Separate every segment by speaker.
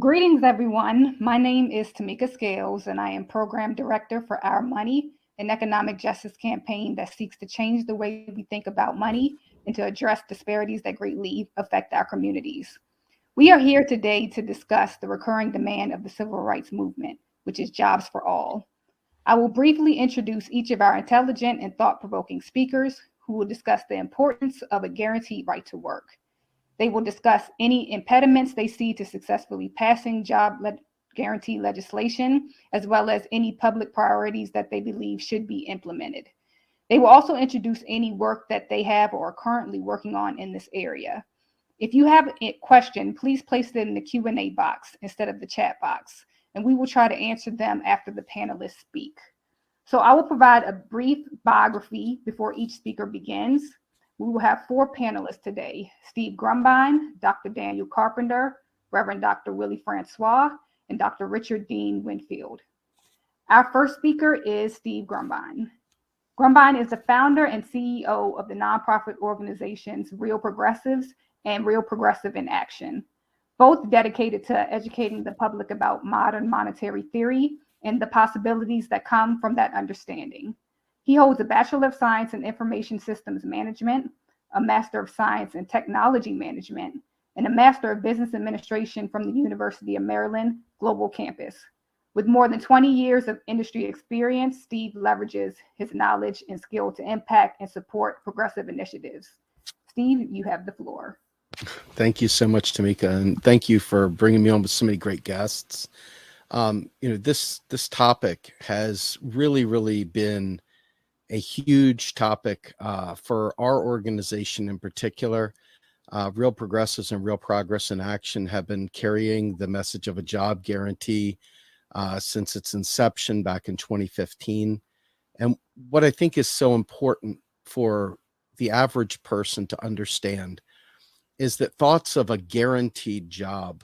Speaker 1: Greetings, everyone. My name is Tamika Scales, and I am Program Director for Our Money, an economic justice campaign that seeks to change the way we think about money and to address disparities that greatly affect our communities. We are here today to discuss the recurring demand of the civil rights movement, which is jobs for all. I will briefly introduce each of our intelligent and thought-provoking speakers who will discuss the importance of a guaranteed right to work. They will discuss any impediments they see to successfully passing guarantee legislation, as well as any public priorities that they believe should be implemented. They will also introduce any work that they have or are currently working on in this area. If you have a question, please place it in the Q&A box instead of the chat box, and we will try to answer them after the panelists speak. So I will provide a brief biography before each speaker begins. We will have 4 panelists today: Steve Grumbine, Dr. Daniel Carpenter, Reverend Dr. Willie Francois, and Dr. Richard Dien Winfield. Our first speaker is Steve Grumbine. Grumbine is the founder and CEO of the nonprofit organizations Real Progressives and Real Progressive in Action, both dedicated to educating the public about modern monetary theory and the possibilities that come from that understanding. He holds a Bachelor of Science in Information Systems Management, a Master of Science in Technology Management, and a Master of Business Administration from the University of Maryland Global Campus. With more than 20 years of industry experience, Steve leverages his knowledge and skill to impact and support progressive initiatives. Steve, you have the floor.
Speaker 2: Thank you so much, Tamika, and thank you for bringing me on with so many great guests. This topic has really been a huge topic for our organization in particular. Real Progressives and Real Progress in Action have been carrying the message of a job guarantee since its inception back in 2015. And what I think is so important for the average person to understand is that thoughts of a guaranteed job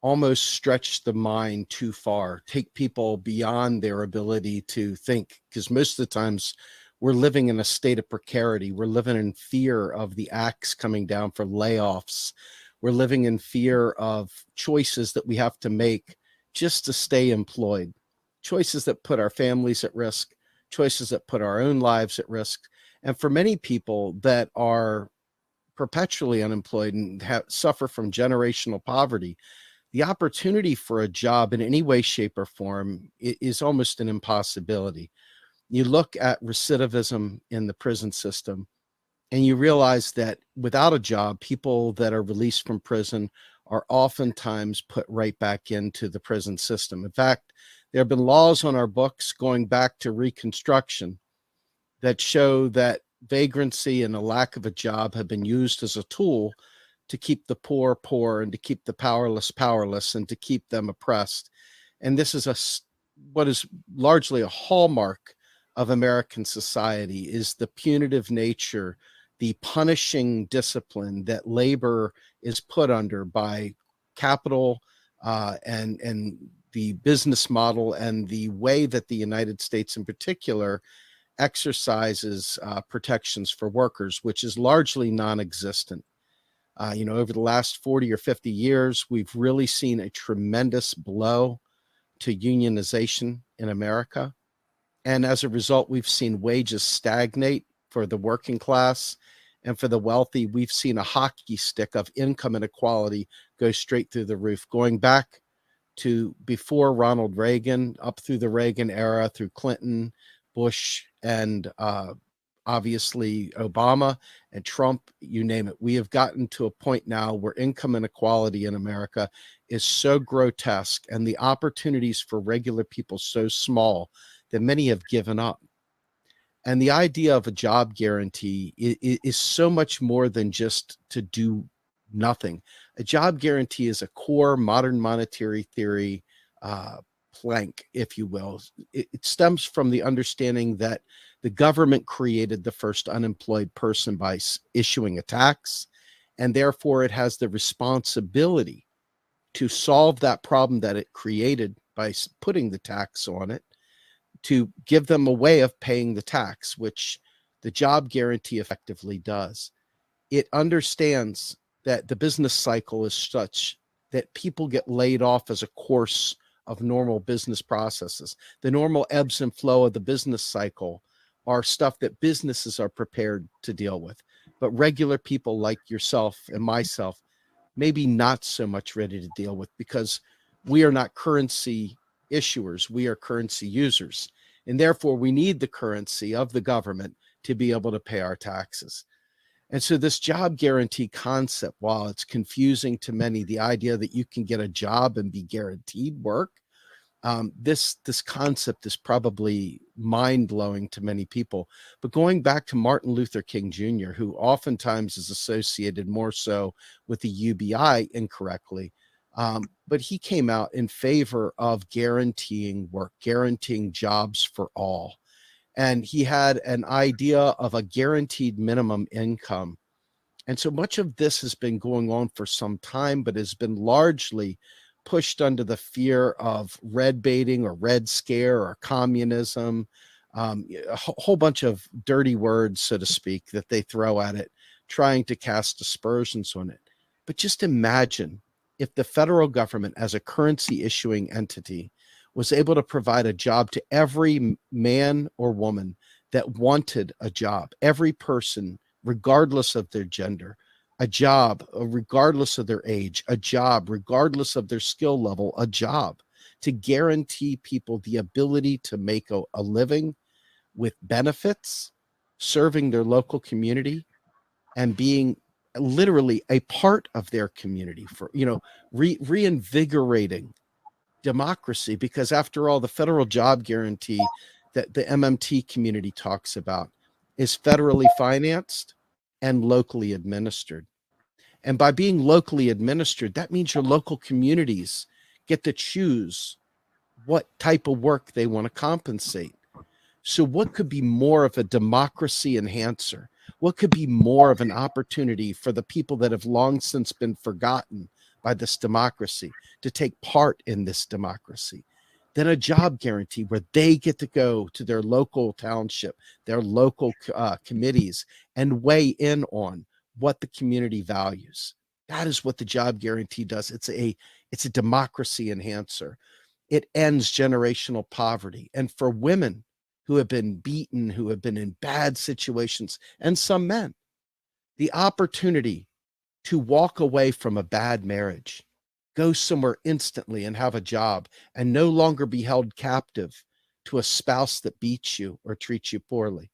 Speaker 2: almost stretch the mind too far, take people beyond their ability to think, because most of the times we're living in a state of precarity. We're living in fear of the axe coming down for layoffs. We're living in fear of choices that we have to make just to stay employed, choices that put our families at risk, choices that put our own lives at risk. And for many people that are perpetually unemployed and suffer from generational poverty, the opportunity for a job in any way, shape, or form is almost an impossibility. You look at recidivism in the prison system, and you realize that without a job, people that are released from prison are oftentimes put right back into the prison system. In fact, there have been laws on our books going back to Reconstruction that show that vagrancy and a lack of a job have been used as a tool to keep the poor poor and to keep the powerless powerless and to keep them oppressed. And this is what is largely a hallmark of American society, is the punitive nature, the punishing discipline that labor is put under by capital and the business model and the way that the United States in particular exercises protections for workers, which is largely non-existent. Over the last 40 or 50 years, we've really seen a tremendous blow to unionization in America. And as a result, we've seen wages stagnate for the working class, and for the wealthy, we've seen a hockey stick of income inequality go straight through the roof, going back to before Ronald Reagan, up through the Reagan era, through Clinton, Bush, and obviously Obama and Trump, you name it. We have gotten to a point now where income inequality in America is so grotesque and the opportunities for regular people so small that many have given up. And the idea of a job guarantee is so much more than just to do nothing. A job guarantee is a core modern monetary theory plank, if you will. It stems from the understanding that the government created the first unemployed person by issuing a tax, and therefore it has the responsibility to solve that problem that it created by putting the tax on it, to give them a way of paying the tax, which the job guarantee effectively does. It understands that the business cycle is such that people get laid off as a course of normal business processes. The normal ebbs and flow of the business cycle are stuff that businesses are prepared to deal with. But regular people like yourself and myself, maybe not so much ready to deal with, because we are not currency issuers, we are currency users. And therefore, we need the currency of the government to be able to pay our taxes. And so this job guarantee concept, while it's confusing to many, the idea that you can get a job and be guaranteed work, this concept is probably mind-blowing to many people. But going back to Martin Luther King Jr., who oftentimes is associated more so with the UBI incorrectly, but he came out in favor of guaranteeing work, guaranteeing jobs for all. And he had an idea of a guaranteed minimum income. And so much of this has been going on for some time, but has been largely pushed under the fear of red baiting or red scare or communism, a whole bunch of dirty words, so to speak, that they throw at it, trying to cast aspersions on it. But just imagine if the federal government, as a currency issuing entity, was able to provide a job to every man or woman that wanted a job, every person, regardless of their gender, a job, regardless of their age, a job, regardless of their skill level, a job, to guarantee people the ability to make a living with benefits, serving their local community, and being literally a part of their community, for, reinvigorating democracy. Because after all, the federal job guarantee that the MMT community talks about is federally financed and locally administered. And by being locally administered, that means your local communities get to choose what type of work they want to compensate. So what could be more of a democracy enhancer? What could be more of an opportunity for the people that have long since been forgotten by this democracy to take part in this democracy than a job guarantee where they get to go to their local township, their local committees, and weigh in on what the community values? That is what the job guarantee does. It's a democracy enhancer. It ends generational poverty. And for women who have been beaten, who have been in bad situations, and some men, the opportunity to walk away from a bad marriage, go somewhere instantly and have a job, and no longer be held captive to a spouse that beats you or treats you poorly.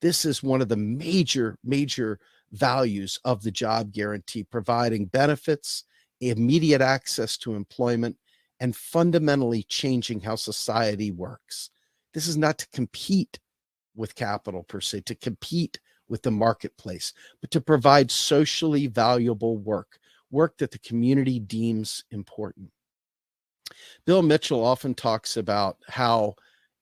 Speaker 2: This is one of the major values of the job guarantee, providing benefits, immediate access to employment, and fundamentally changing how society works. This is not to compete with capital per se, to compete with the marketplace, but to provide socially valuable work that the community deems important. Bill Mitchell often talks about how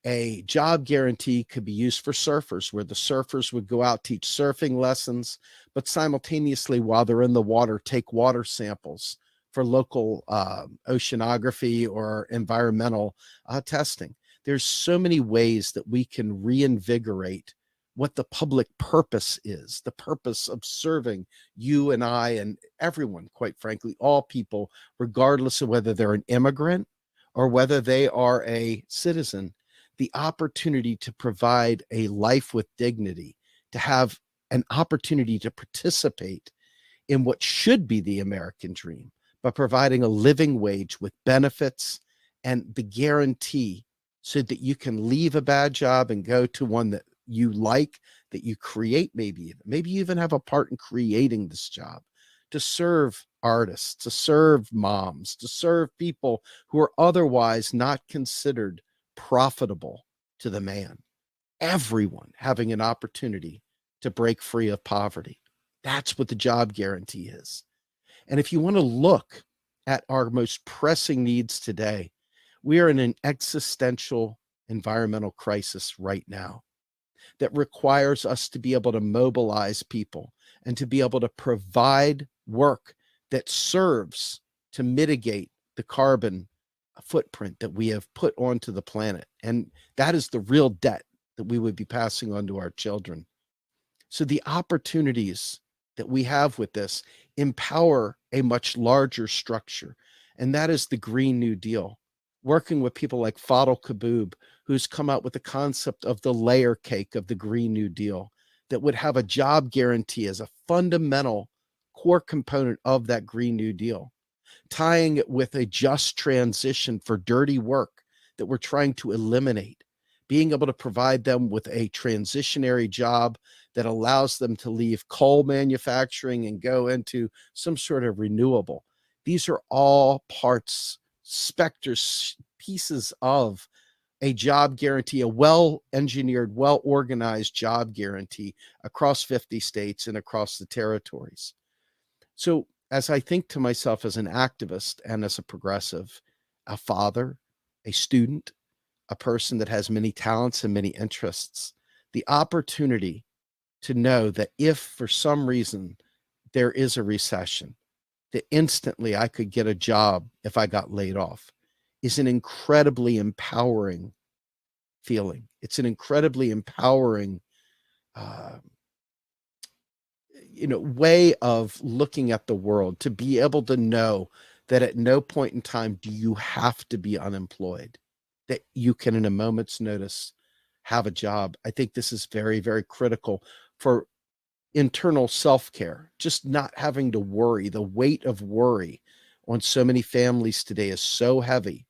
Speaker 2: a job guarantee could be used for surfers, where the surfers would go out, teach surfing lessons, but simultaneously, while they're in the water, take water samples for local oceanography or environmental testing. There's so many ways that we can reinvigorate what the public purpose is, the purpose of serving you and I and everyone, quite frankly, all people, regardless of whether they're an immigrant or whether they are a citizen, the opportunity to provide a life with dignity, to have an opportunity to participate in what should be the American dream, by providing a living wage with benefits and the guarantee so that you can leave a bad job and go to one that you like, that you create, maybe you even have a part in creating this job, to serve artists, to serve moms, to serve people who are otherwise not considered profitable to the man. Everyone having an opportunity to break free of poverty. That's what the job guarantee is. And if you want to look at our most pressing needs today, we are in an existential environmental crisis right now that requires us to be able to mobilize people and to be able to provide work that serves to mitigate the carbon footprint that we have put onto the planet. And that is the real debt that we would be passing on to our children. So the opportunities that we have with this empower a much larger structure. and that is the Green New Deal. Working with people like Fadl Kaboub, who's come out with the concept of the layer cake of the Green New Deal that would have a job guarantee as a fundamental core component of that Green New Deal, tying it with a just transition for dirty work that we're trying to eliminate, being able to provide them with a transitionary job that allows them to leave coal manufacturing and go into some sort of renewable. These are all parts, specters, pieces of a job guarantee, a well-engineered, well-organized job guarantee across 50 states and across the territories. So as I think to myself as an activist and as a progressive, a father, a student, a person that has many talents and many interests, the opportunity to know that if for some reason there is a recession, that instantly I could get a job if I got laid off is an incredibly empowering feeling. It's an incredibly empowering way of looking at the world, to be able to know that at no point in time do you have to be unemployed, that you can in a moment's notice have a job. I think this is very, very critical for internal self-care, just not having to worry. The weight of worry on so many families today is so heavy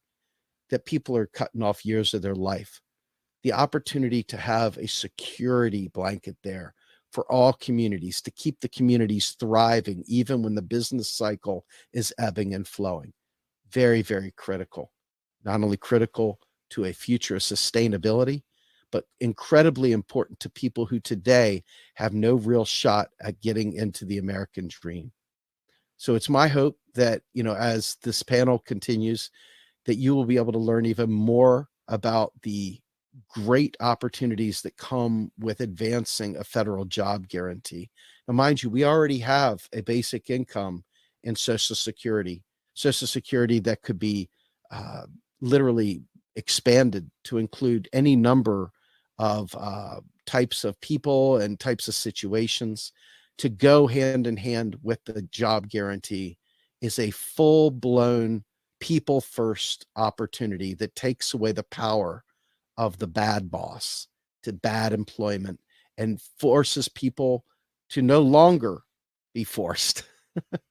Speaker 2: that people are cutting off years of their life. The opportunity to have a security blanket there for all communities, to keep the communities thriving, even when the business cycle is ebbing and flowing. Very, very critical. Not only critical to a future of sustainability, but incredibly important to people who today have no real shot at getting into the American dream. So it's my hope that, as this panel continues, that you will be able to learn even more about the great opportunities that come with advancing a federal job guarantee. Now, mind you, we already have a basic income in Social Security that could be literally expanded to include any number of types of people and types of situations. To go hand in hand with the job guarantee is a full-blown people-first opportunity that takes away the power of the bad boss to bad employment and forces people to no longer be forced,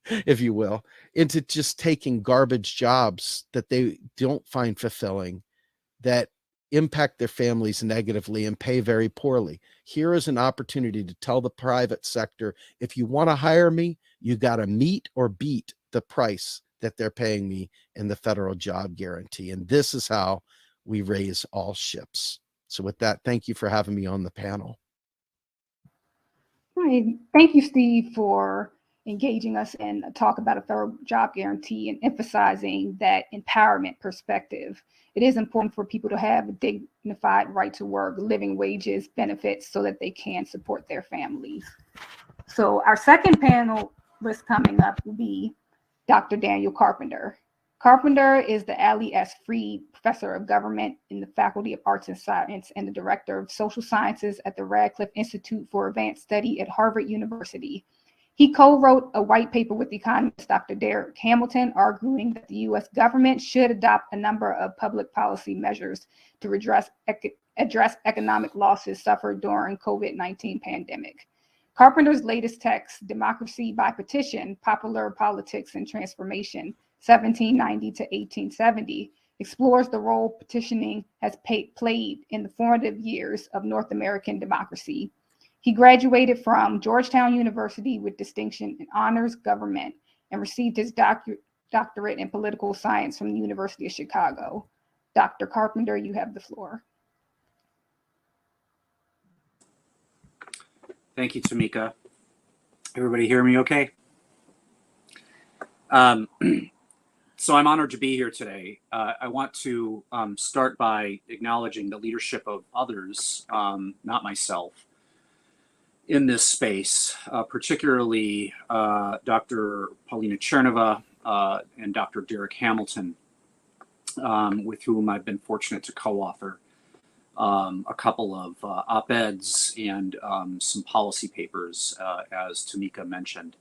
Speaker 2: if you will, into just taking garbage jobs that they don't find fulfilling, that impact their families negatively and pay very poorly. Here is an opportunity to tell the private sector, if you want to hire me, you got to meet or beat the price that they're paying me in the federal job guarantee. And this is how we raise all ships. So with that, thank you for having me on the panel.
Speaker 1: Right. Thank you, Steve, for engaging us in a talk about a federal job guarantee and emphasizing that empowerment perspective. It is important for people to have a dignified right to work, living wages, benefits, so that they can support their families. So our second panelist coming up will be Dr. Daniel Carpenter. Carpenter is the Ali S. Freed Professor of Government in the Faculty of Arts and Science and the Director of Social Sciences at the Radcliffe Institute for Advanced Study at Harvard University. He co-wrote a white paper with economist Dr. Derek Hamilton, arguing that the U.S. government should adopt a number of public policy measures to address economic losses suffered during COVID-19 pandemic. Carpenter's latest text, Democracy by Petition, Popular Politics and Transformation, 1790 to 1870, explores the role petitioning has played in the formative years of North American democracy. He graduated from Georgetown University with distinction in honors government and received his doctorate in political science from the University of Chicago. Dr. Carpenter, you have the floor.
Speaker 3: Thank you, Tamika. Everybody hear me okay? So I'm honored to be here today. I want to start by acknowledging the leadership of others, not myself, in this space, particularly Dr. Paulina Chernova and Dr. Derek Hamilton, with whom I've been fortunate to co-author a couple of op-eds and some policy papers, as Tamika mentioned.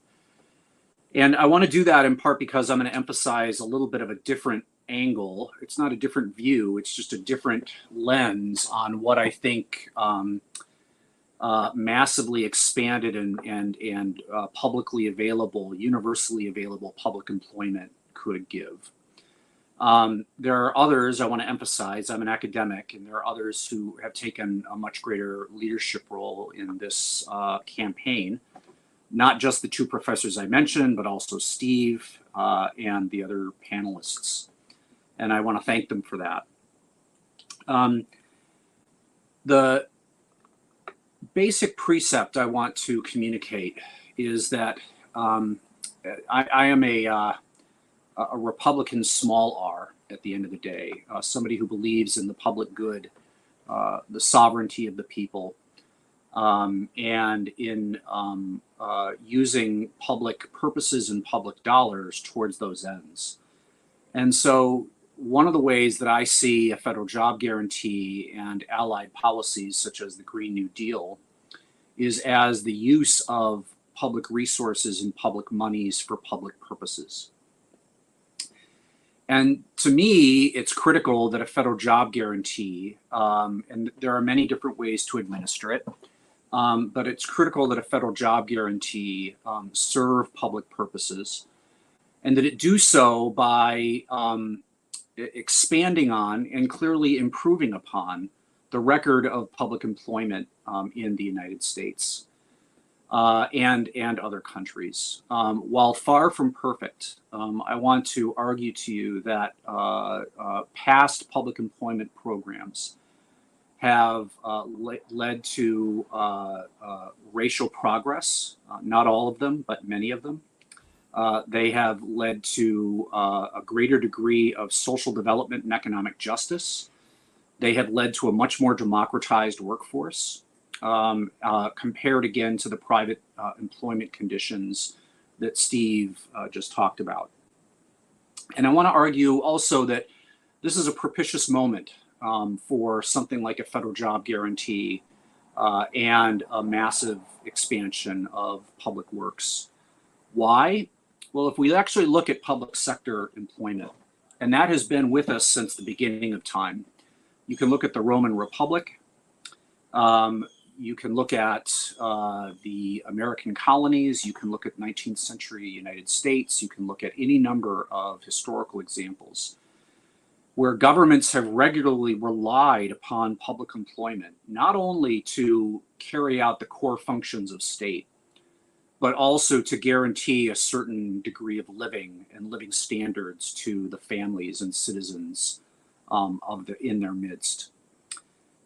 Speaker 3: And I want to do that in part because I'm going to emphasize a little bit of a different angle. It's not a different view, it's just a different lens on what I think massively expanded and publicly available, universally available public employment could give. There are others I want to emphasize. I'm an academic, and there are others who have taken a much greater leadership role in this campaign. Not just the two professors I mentioned, but also Steve and the other panelists. And I want to thank them for that. The basic precept I want to communicate is that I am a Republican small r at the end of the day, somebody who believes in the public good, the sovereignty of the people, and in using public purposes and public dollars towards those ends. And so one of the ways that I see a federal job guarantee and allied policies such as the Green New Deal is as the use of public resources and public monies for public purposes. And to me, it's critical that a federal job guarantee, and there are many different ways to administer it, but it's critical that a federal job guarantee serve public purposes, and that it do so by expanding on and clearly improving upon the record of public employment in the United States and other countries. While far from perfect, I want to argue to you that past public employment programs have led to racial progress, not all of them, but many of them. They have led to a greater degree of social development and economic justice. They have led to a much more democratized workforce compared again to the private employment conditions that Steve just talked about. And I want to argue also that this is a propitious moment for something like a federal job guarantee and a massive expansion of public works. Why? Well, if we actually look at public sector employment, and that has been with us since the beginning of time. You can look at the Roman Republic. You can look at the American colonies. You can look at 19th century United States. You can look at any number of historical examples where governments have regularly relied upon public employment, not only to carry out the core functions of state, but also to guarantee a certain degree of living and living standards to the families and citizens in their midst.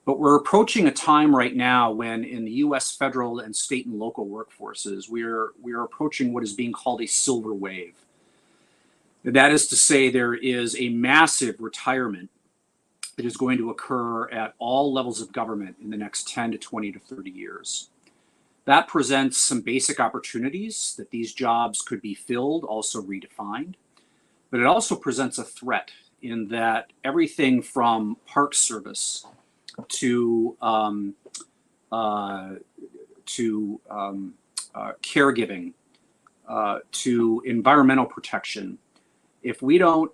Speaker 3: But we're approaching a time right now when in the US federal and state and local workforces, we are approaching what is being called a silver wave. That is to say, there is a massive retirement that is going to occur at all levels of government in the next 10 to 20 to 30 years. That presents some basic opportunities that these jobs could be filled, also redefined. But it also presents a threat in that everything from park service to caregiving to environmental protection, if we don't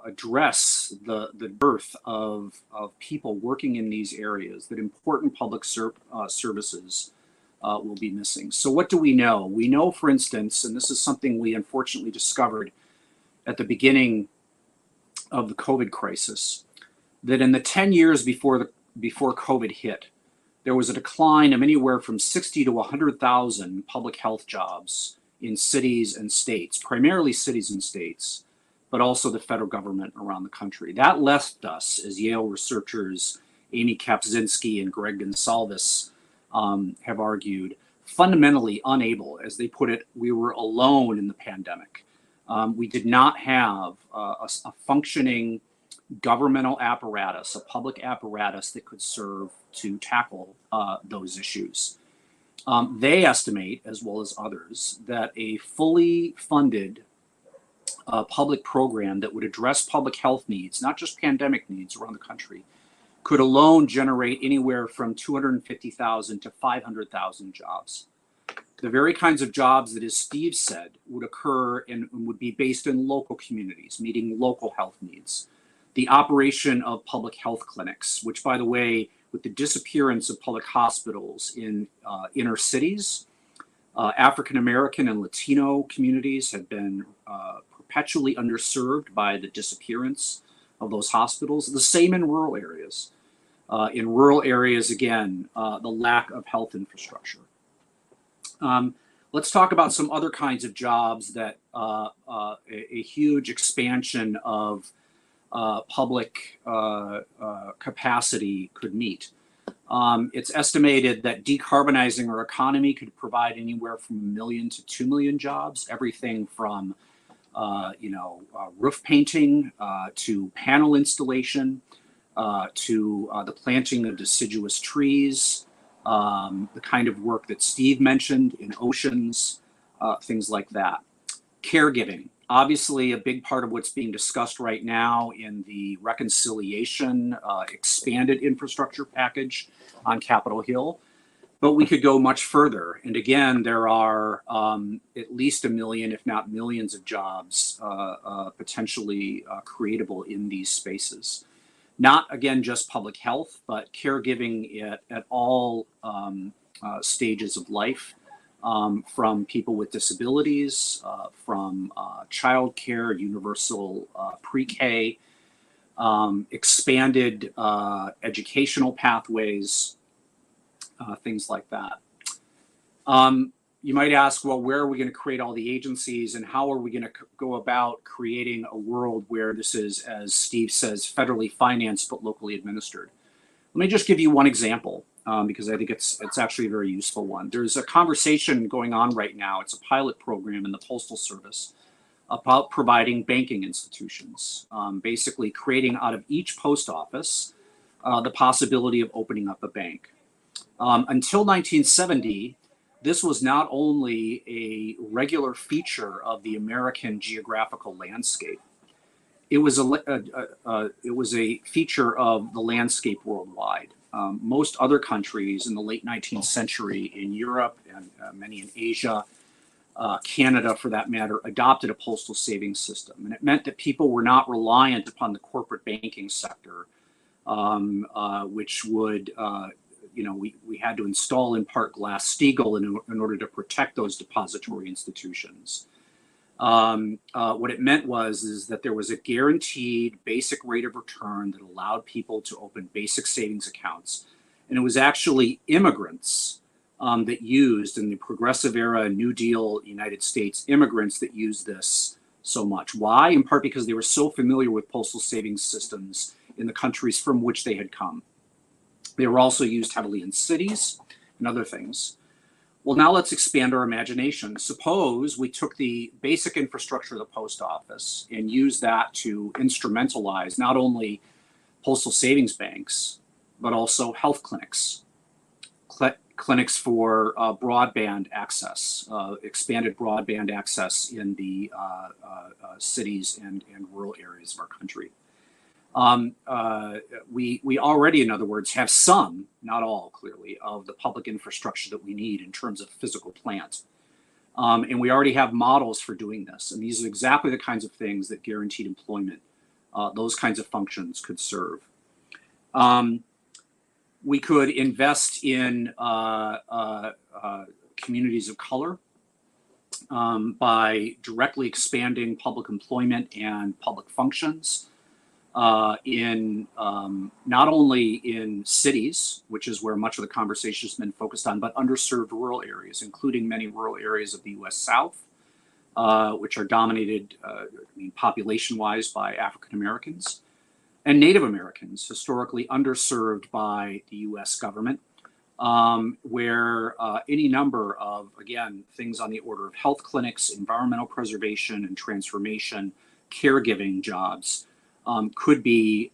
Speaker 3: address the dearth of people working in these areas, that important public services will be missing. So what do we know? We know, for instance, and this is something we unfortunately discovered at the beginning of the COVID crisis, that in the 10 years before COVID hit, there was a decline of anywhere from 60 to 100,000 public health jobs in cities and states, primarily cities and states, but also the federal government around the country. That left us, as Yale researchers Amy Kapczynski and Greg Gonsalves have argued, fundamentally unable, as they put it, we were alone in the pandemic. We did not have a functioning governmental apparatus, a public apparatus that could serve to tackle those issues. They estimate, as well as others, that a fully funded public program that would address public health needs, not just pandemic needs around the country, could alone generate anywhere from 250,000 to 500,000 jobs. the very kinds of jobs that, as Steve said, would occur and would be based in local communities, meeting local health needs. The operation of public health clinics, which, by the way, with the disappearance of public hospitals in inner cities, African American and Latino communities have been perpetually underserved by the disappearance of those hospitals. The same in rural areas. In rural areas, again, the lack of health infrastructure. Let's talk about some other kinds of jobs that a huge expansion of public capacity could meet. It's estimated that decarbonizing our economy could provide anywhere from 1 million to 2 million jobs, everything from roof painting to panel installation to the planting of deciduous trees, the kind of work that Steve mentioned in oceans, things like that. Caregiving, obviously a big part of what's being discussed right now in the reconciliation expanded infrastructure package on Capitol Hill. But we could go much further. And again, there are at least 1 million, if not millions of jobs potentially creatable in these spaces. Not, again, just public health, but caregiving at all stages of life, from people with disabilities, from childcare, universal pre-K, expanded educational pathways, things like that. You might ask, well, where are we going to create all the agencies and how are we going to go about creating a world where this is, as Steve says, federally financed but locally administered? Let me just give you one example because I think it's actually a very useful one. There's a conversation going on right now. It's a pilot program in the Postal Service about providing banking institutions, basically creating out of each post office the possibility of opening up a bank. Until 1970, this was not only a regular feature of the American geographical landscape, it was a feature of the landscape worldwide. Most other countries in the late 19th century in Europe and many in Asia, Canada for that matter, adopted a postal savings system. And it meant that people were not reliant upon the corporate banking sector, which would we had to install in part Glass-Steagall in order to protect those depository institutions. What it meant is that there was a guaranteed basic rate of return that allowed people to open basic savings accounts. And it was actually immigrants that used, in the progressive era, New Deal United States, immigrants that used this so much. Why? In part because they were so familiar with postal savings systems in the countries from which they had come. They were also used heavily in cities and other things. Well, now let's expand our imagination. Suppose we took the basic infrastructure of the post office and used that to instrumentalize not only postal savings banks, but also health clinics, clinics for broadband access, expanded broadband access in the cities and rural areas of our country. We already, in other words, have some, not all clearly, of the public infrastructure that we need in terms of physical plant. And we already have models for doing this. And these are exactly the kinds of things that guaranteed employment, those kinds of functions could serve. We could invest in communities of color by directly expanding public employment and public functions. In not only in cities, which is where much of the conversation has been focused on, but underserved rural areas, including many rural areas of the U.S. South, which are dominated, population-wise, by African Americans and Native Americans, historically underserved by the U.S. government, where any number of, again, things on the order of health clinics, environmental preservation and transformation, caregiving jobs, could be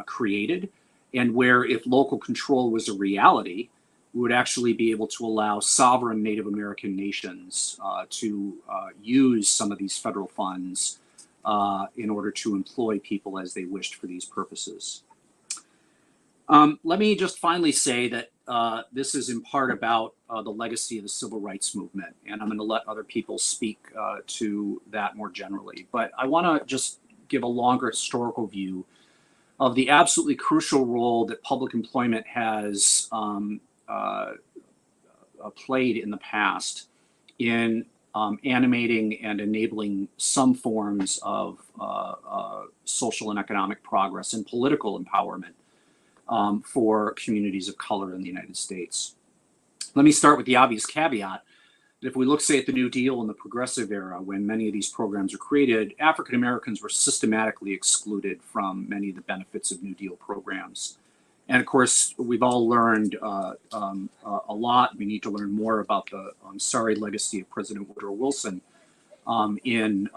Speaker 3: created, and where if local control was a reality, we would actually be able to allow sovereign Native American nations to use some of these federal funds in order to employ people as they wished for these purposes. Let me just finally say that this is in part about the legacy of the civil rights movement, and I'm going to let other people speak to that more generally. But I want to just give a longer historical view of the absolutely crucial role that public employment has played in the past in animating and enabling some forms of social and economic progress and political empowerment for communities of color in the United States. Let me start with the obvious caveat that if we look, say, at the New Deal and the Progressive Era, when many of these programs were created, African Americans were systematically excluded from many of the benefits of New Deal programs. And of course, we've all learned a lot. We need to learn more about the sorry legacy of President Woodrow Wilson in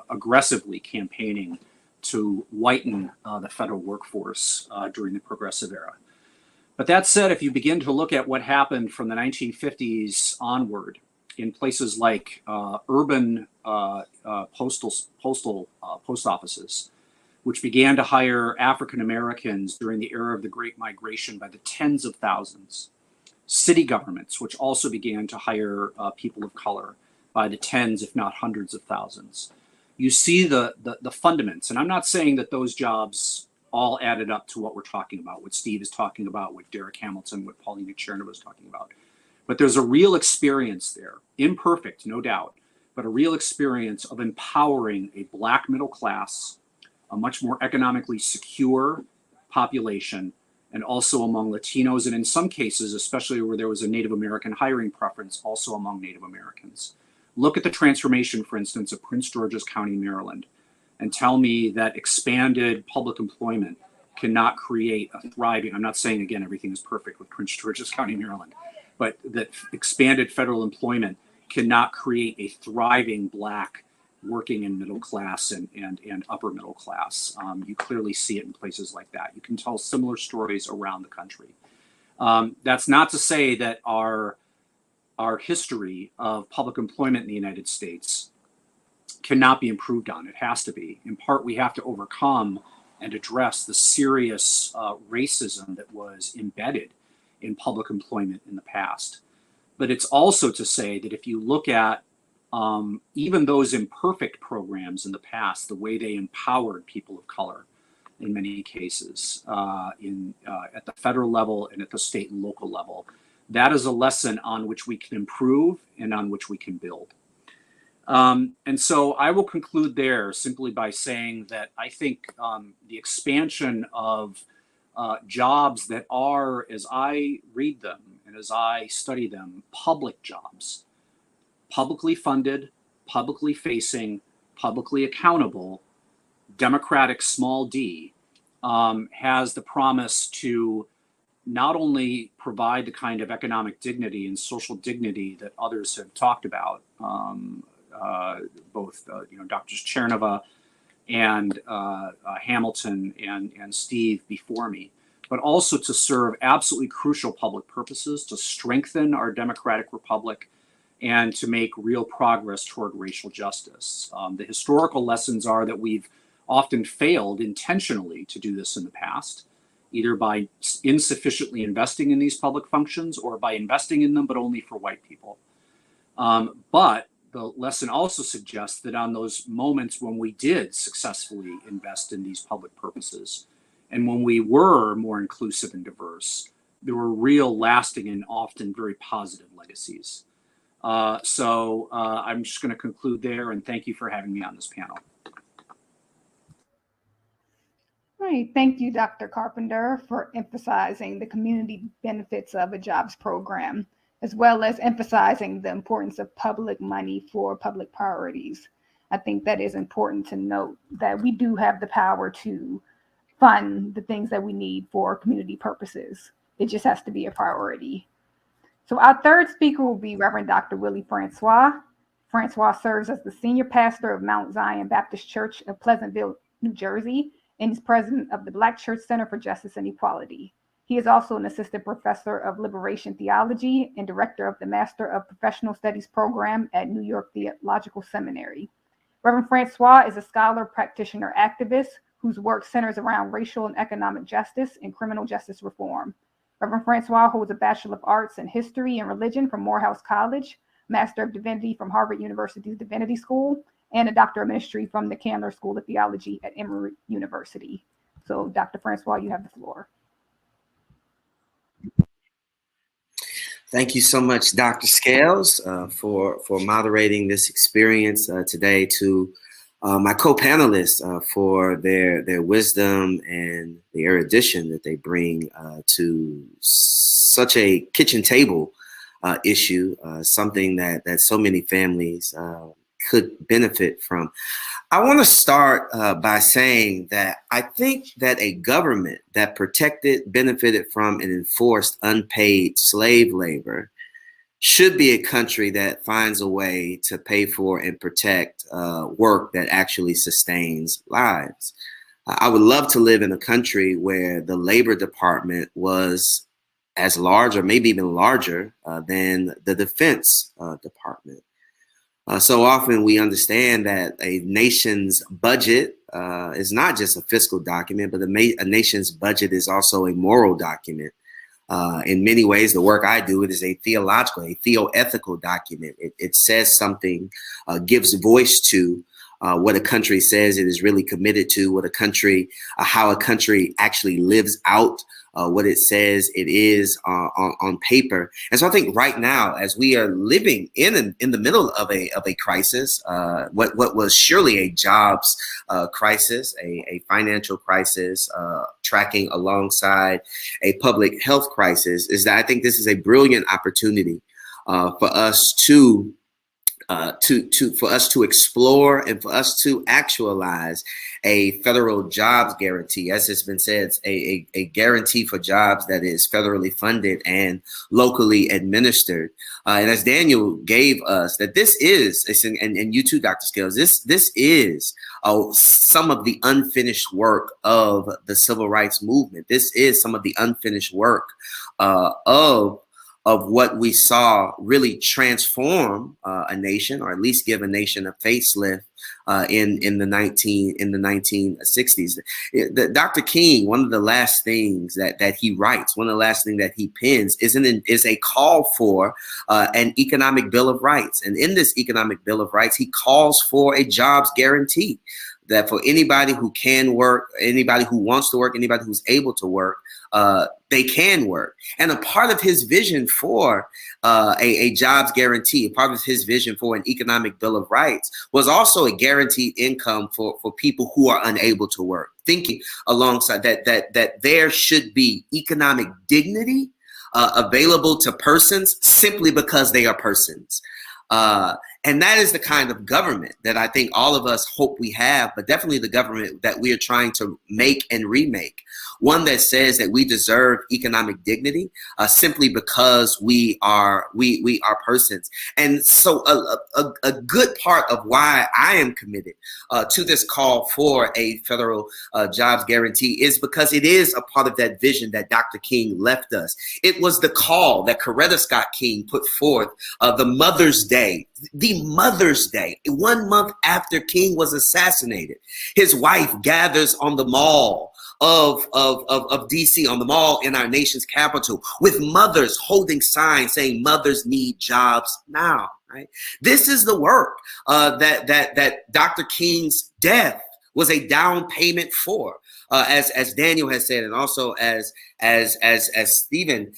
Speaker 3: aggressively campaigning to whiten the federal workforce during the Progressive Era. But that said, if you begin to look at what happened from the 1950s onward in places like urban post offices, which began to hire African Americans during the era of the Great Migration by the tens of thousands, city governments, which also began to hire people of color by the tens, if not hundreds of thousands, you see the fundaments. And I'm not saying that those jobs all added up to what we're talking about, what Steve is talking about, what Derek Hamilton, what Paulina Chernow was talking about. But there's a real experience there, imperfect, no doubt, but a real experience of empowering a Black middle class, a much more economically secure population, and also among Latinos, and in some cases, especially where there was a Native American hiring preference, also among Native Americans. Look at the transformation, for instance, of Prince George's County, Maryland, and tell me that expanded public employment cannot create a thriving, I'm not saying, again, everything is perfect with Prince George's County, Maryland, but that expanded federal employment cannot create a thriving Black working and middle class and upper middle class. You clearly see it in places like that. You can tell similar stories around the country. That's not to say that our history of public employment in the United States cannot be improved on. It has to be. In part, we have to overcome and address the serious racism that was embedded in public employment in the past. But it's also to say that if you look at even those imperfect programs in the past, the way they empowered people of color in many cases at the federal level and at the state and local level, that is a lesson on which we can improve and on which we can build. And so I will conclude there simply by saying that I think the expansion of jobs that are, as I read them and as I study them, public jobs, publicly funded, publicly facing, publicly accountable, democratic small d, has the promise to not only provide the kind of economic dignity and social dignity that others have talked about, both Drs. Chernova and Hamilton and Steve before me, but also to serve absolutely crucial public purposes, to strengthen our democratic republic, and to make real progress toward racial justice. The historical lessons are that we've often failed intentionally to do this in the past, either by insufficiently investing in these public functions or by investing in them, but only for white people. But the lesson also suggests that on those moments when we did successfully invest in these public purposes, and when we were more inclusive and diverse, there were real, lasting, and often very positive legacies. So I'm just going to conclude there, and thank you for having me on this panel.
Speaker 1: All right, thank you, Dr. Carpenter, for emphasizing the community benefits of a jobs program, as well as emphasizing the importance of public money for public priorities. I think that is important to note that we do have the power to fund the things that we need for community purposes. It just has to be a priority. So our third speaker will be Reverend Dr. Willie Francois. Francois serves as the senior pastor of Mount Zion Baptist Church of Pleasantville, New Jersey, and is president of the Black Church Center for Justice and Equality. He is also an assistant professor of liberation theology and director of the Master of Professional Studies program at New York Theological Seminary. Reverend Francois is a scholar, practitioner, activist whose work centers around racial and economic justice and criminal justice reform. Reverend Francois holds a Bachelor of Arts in History and Religion from Morehouse College, Master of Divinity from Harvard University's Divinity School, and a Doctor of Ministry from the Candler School of Theology at Emory University. So, Dr. Francois, you have the floor.
Speaker 4: Thank you so much, Dr. Scales, for moderating this experience today, to my co-panelists for their wisdom and the erudition that they bring to such a kitchen table issue, something that so many families could benefit from. I want to start by saying that I think that a government that protected, benefited from, and enforced unpaid slave labor should be a country that finds a way to pay for and protect work that actually sustains lives. I would love to live in a country where the Labor Department was as large, or maybe even larger, than the Defense Department. So often we understand that a nation's budget is not just a fiscal document, but a nation's budget is also a moral document. In many ways, the work I do, it is a theological, a theoethical document. It says something, gives voice to what a country says it is really committed to, what a country, how a country actually lives out what it says it is on paper. And so I think right now, as we are living in the middle of a crisis, what was surely a jobs crisis, a financial crisis, tracking alongside a public health crisis, is that I think this is a brilliant opportunity for us to explore and for us to actualize a federal jobs guarantee, as it's been said, a guarantee for jobs that is federally funded and locally administered. And as Daniel gave us, that this is, and you too, Dr. Scales, this is some of the unfinished work of the civil rights movement. This is some of the unfinished work of what we saw really transform a nation, or at least give a nation a facelift in the 1960s. Dr. King, one of the last things that he writes, one of the last things that he pens is a call for an economic bill of rights. And in this economic bill of rights, he calls for a jobs guarantee, that for anybody who can work, anybody who wants to work, anybody who's able to work, they can work. And a part of his vision for a jobs guarantee, a part of his vision for an economic bill of rights, was also a guaranteed income for people who are unable to work, thinking alongside that there should be economic dignity available to persons simply because they are persons. And that is the kind of government that I think all of us hope we have, but definitely the government that we are trying to make and remake. One that says that we deserve economic dignity simply because we are persons. And so a good part of why I am committed to this call for a federal jobs guarantee is because it is a part of that vision that Dr. King left us. It was the call that Coretta Scott King put forth the Mother's Day, 1 month after King was assassinated. His wife gathers on the mall of DC, on the mall in our nation's capital, with mothers holding signs saying mothers need jobs now. Right? This is the work that Dr. King's death was a down payment for, as Daniel has said, and also as Steve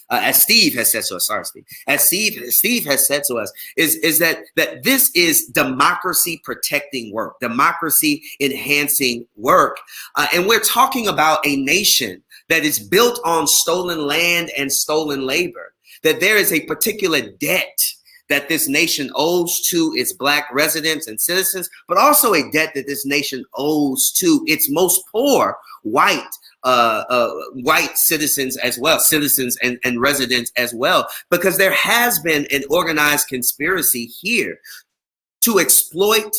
Speaker 4: has said to us. Sorry, Steve. As Steve has said to us, is that this is democracy protecting work, democracy enhancing work, and we're talking about a nation that is built on stolen land and stolen labor. That there is a particular debt that this nation owes to its Black residents and citizens, but also a debt that this nation owes to its most poor white citizens as well, citizens and residents as well, because there has been an organized conspiracy here to exploit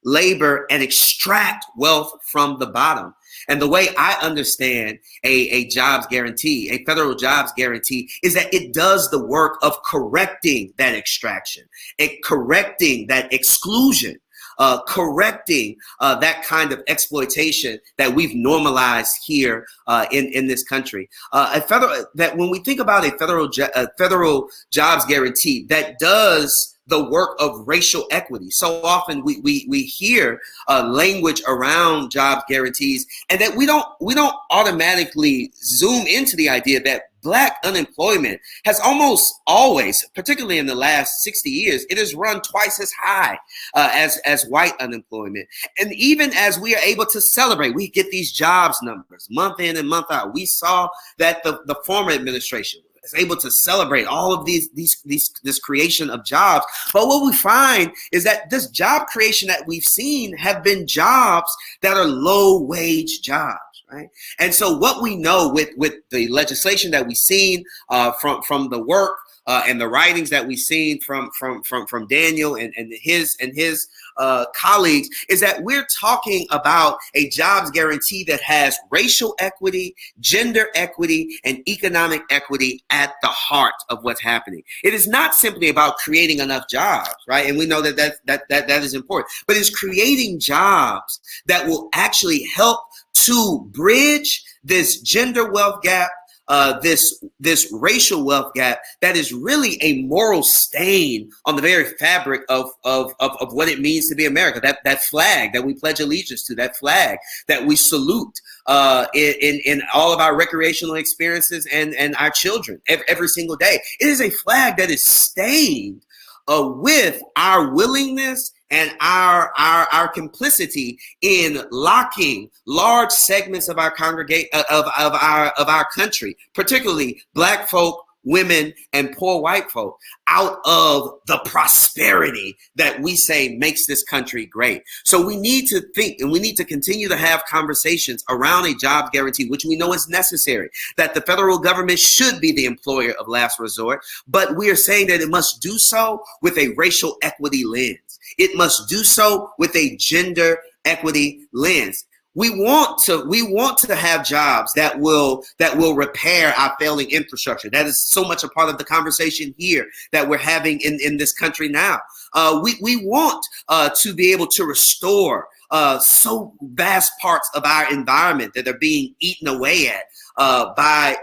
Speaker 4: labor and extract wealth from the bottom. And the way I understand a jobs guarantee, a federal jobs guarantee, is that it does the work of correcting that extraction, correcting that exclusion correcting that kind of exploitation that we've normalized here in this country. That when we think about a federal jobs guarantee that does the work of racial equity. So often we hear language around job guarantees, and that we don't automatically zoom into the idea that Black unemployment has almost always, particularly in the last 60 years, it has run twice as high as white unemployment. And even as we are able to celebrate, we get these jobs numbers month in and month out. We saw that the former administration is able to celebrate all of this creation of jobs. But what we find is that this job creation that we've seen have been jobs that are low wage jobs. Right. And so what we know with the legislation that we've seen from the work and the writings that we've seen from Daniel and his colleagues is that we're talking about a jobs guarantee that has racial equity, gender equity, and economic equity at the heart of what's happening. It is not simply about creating enough jobs, right? And we know that is important, but it's creating jobs that will actually help to bridge this gender wealth gap, this racial wealth gap that is really a moral stain on the very fabric of what it means to be America. That flag that we pledge allegiance to, that flag that we salute in all of our recreational experiences and our children every single day. It is a flag that is stained with our willingness and our complicity in locking large segments of our of our country, particularly Black folk, women, and poor white folk, out of the prosperity that we say makes this country great. So we need to think, and we need to continue to have conversations around a job guarantee, which we know is necessary, that the federal government should be the employer of last resort, but we are saying that it must do so with a racial equity lens. It must do so with a gender equity lens. We want to have jobs that will repair our failing infrastructure. That is so much a part of the conversation here that we're having in this country now. We want to be able to restore so vast parts of our environment that are being eaten away at by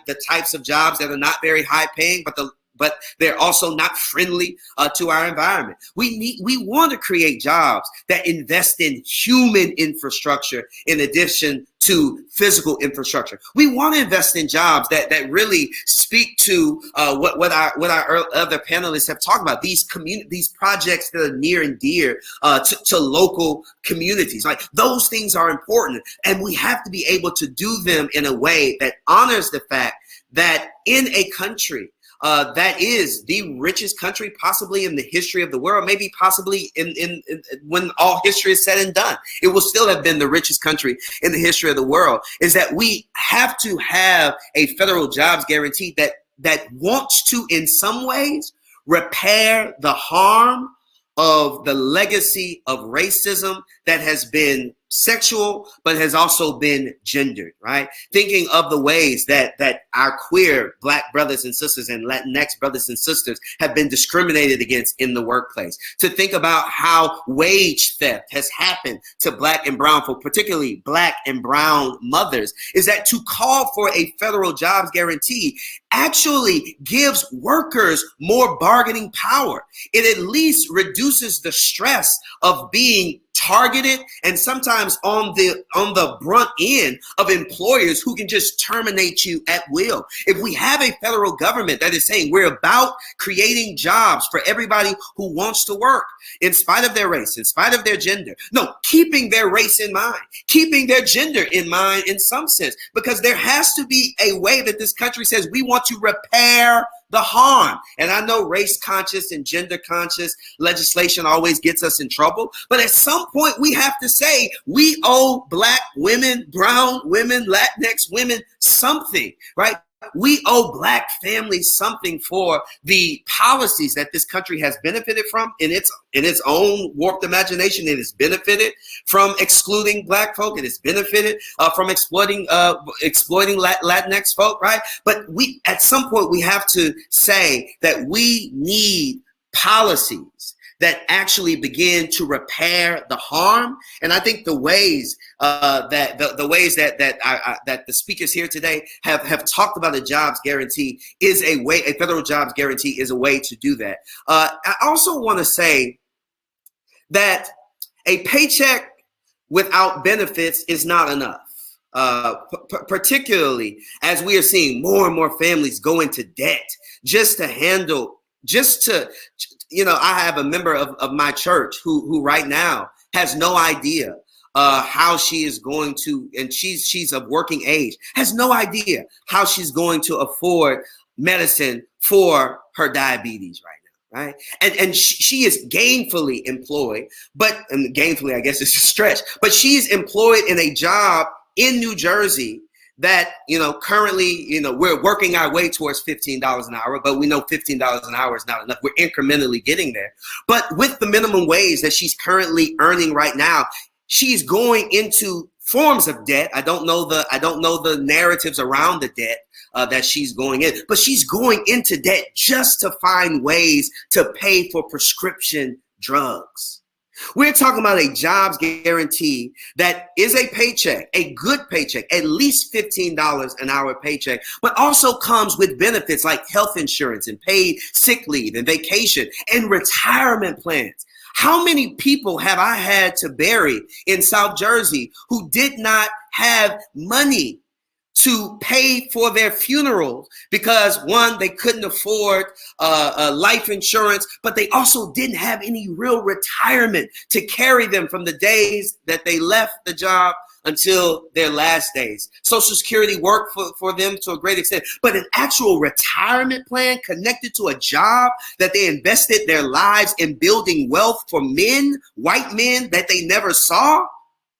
Speaker 4: the types of jobs that are not very high paying, but they're also not friendly to our environment. We want to create jobs that invest in human infrastructure in addition to physical infrastructure. We want to invest in jobs that really speak to what our other panelists have talked about. These projects that are near and dear to local communities. Like, those things are important, and we have to be able to do them in a way that honors the fact that in a country that is the richest country possibly in the history of the world, maybe possibly in when all history is said and done, it will still have been the richest country in the history of the world, is that we have to have a federal jobs guarantee that wants to, in some ways, repair the harm of the legacy of racism that has been sexual, but has also been gendered, right? Thinking of the ways that our queer Black brothers and sisters and Latinx brothers and sisters have been discriminated against in the workplace. To think about how wage theft has happened to Black and brown folk, particularly Black and brown mothers, is that to call for a federal jobs guarantee actually gives workers more bargaining power. It at least reduces the stress of being targeted and sometimes on the brunt end of employers who can just terminate you at will. If we have a federal government that is saying we're about creating jobs for everybody who wants to work, in spite of their race, in spite of their gender, no, keeping their race in mind, keeping their gender in mind in some sense, because there has to be a way that this country says we want to repair the harm. And I know race conscious and gender conscious legislation always gets us in trouble, but at some point we have to say we owe Black women, brown women, Latinx women something, right? We owe Black families something for the policies that this country has benefited from in its own warped imagination. It has benefited from excluding Black folk. It has benefited from exploiting Latinx folk, right? But at some point we have to say that we need policies that actually begin to repair the harm. And I think the ways that the speakers here today have talked about a jobs guarantee is a way. A federal jobs guarantee is a way to do that. I also want to say that a paycheck without benefits is not enough. Particularly as we are seeing more and more families go into debt I have a member of my church who right now has no idea how she is going to, and she's of working age, has no idea how she's going to afford medicine for her diabetes right now. Right. And she is gainfully employed, and gainfully, I guess it's a stretch, but she's employed in a job in New Jersey that, currently, we're working our way towards $15 an hour, but we know $15 an hour is not enough. We're incrementally getting there. But with the minimum wage that she's currently earning right now, she's going into forms of debt. I don't know the narratives around the debt that she's going in, but she's going into debt just to find ways to pay for prescription drugs. We're talking about a jobs guarantee that is a paycheck, a good paycheck, at least $15 an hour paycheck, but also comes with benefits like health insurance and paid sick leave and vacation and retirement plans. How many people have I had to bury in South Jersey who did not have money to pay for their funerals because, one, they couldn't afford life insurance, but they also didn't have any real retirement to carry them from the days that they left the job until their last days. Social Security worked for them to a great extent, but an actual retirement plan connected to a job that they invested their lives in building wealth for men, white men that they never saw,